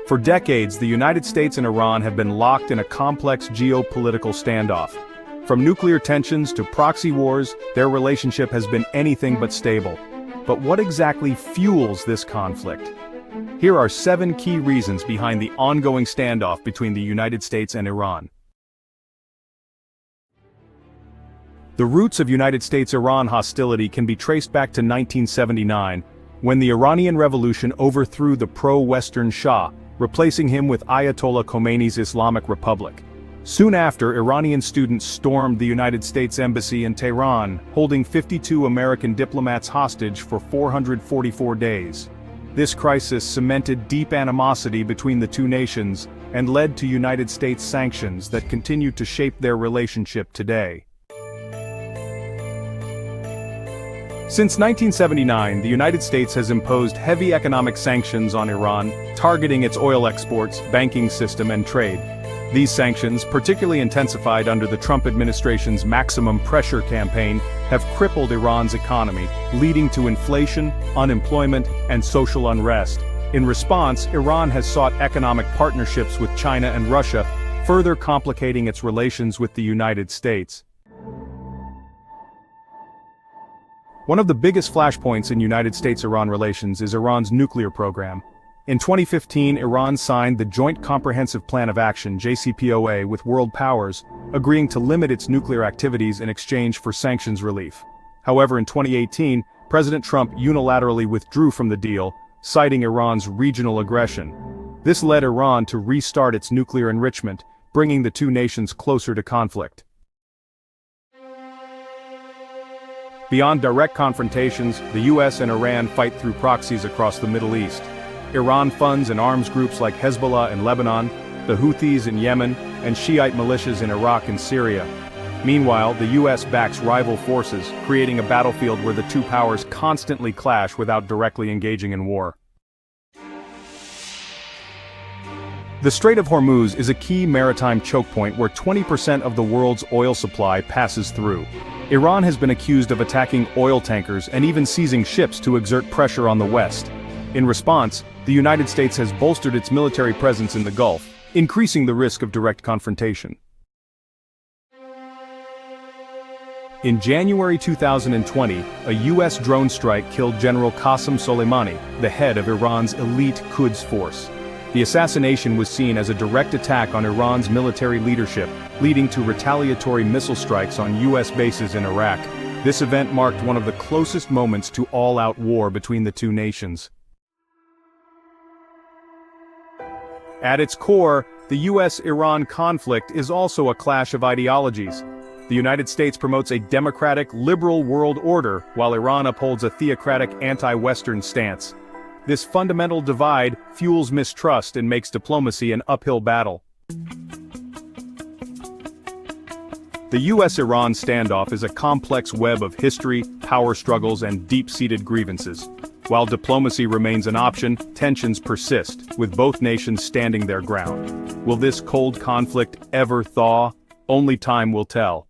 For decades, the United States and Iran have been locked in a complex geopolitical standoff. From nuclear tensions to proxy wars, their relationship has been anything but stable. But what exactly fuels this conflict? Here are 7 key reasons behind the ongoing standoff between the United States and Iran. The roots of United States-Iran hostility can be traced back to 1979, when the Iranian Revolution overthrew the pro-Western Shah, replacing him with Ayatollah Khomeini's Islamic Republic. Soon after, Iranian students stormed the United States Embassy in Tehran, holding 52 American diplomats hostage for 444 days. This crisis cemented deep animosity between the two nations and led to United States sanctions that continue to shape their relationship today. Since 1979, the United States has imposed heavy economic sanctions on Iran, targeting its oil exports, banking system, and trade. These sanctions, particularly intensified under the Trump administration's maximum pressure campaign, have crippled Iran's economy, leading to inflation, unemployment, and social unrest. In response, Iran has sought economic partnerships with China and Russia, further complicating its relations with the United States. One of the biggest flashpoints in United States-Iran relations is Iran's nuclear program. In 2015, Iran signed the Joint Comprehensive Plan of Action (JCPOA) with world powers, agreeing to limit its nuclear activities in exchange for sanctions relief. However, in 2018, President Trump unilaterally withdrew from the deal, citing Iran's regional aggression. This led Iran to restart its nuclear enrichment, bringing the two nations closer to conflict. Beyond direct confrontations, the US and Iran fight through proxies across the Middle East. Iran funds and arms groups like Hezbollah in Lebanon, the Houthis in Yemen, and Shiite militias in Iraq and Syria. Meanwhile, the US backs rival forces, creating a battlefield where the two powers constantly clash without directly engaging in war. The Strait of Hormuz is a key maritime choke point where 20% of the world's oil supply passes through. Iran has been accused of attacking oil tankers and even seizing ships to exert pressure on the West. In response, the United States has bolstered its military presence in the Gulf, increasing the risk of direct confrontation. In January 2020, a US drone strike killed General Qassem Soleimani, the head of Iran's elite Quds force. The assassination was seen as a direct attack on Iran's military leadership, leading to retaliatory missile strikes on US bases in Iraq. This event marked one of the closest moments to all-out war between the two nations. At its core, the US-Iran conflict is also a clash of ideologies. The United States promotes a democratic, liberal world order, while Iran upholds a theocratic, anti-Western stance. This fundamental divide fuels mistrust and makes diplomacy an uphill battle. The US-Iran standoff is a complex web of history, power struggles, and deep-seated grievances. While diplomacy remains an option, tensions persist, with both nations standing their ground. Will this cold conflict ever thaw? Only time will tell.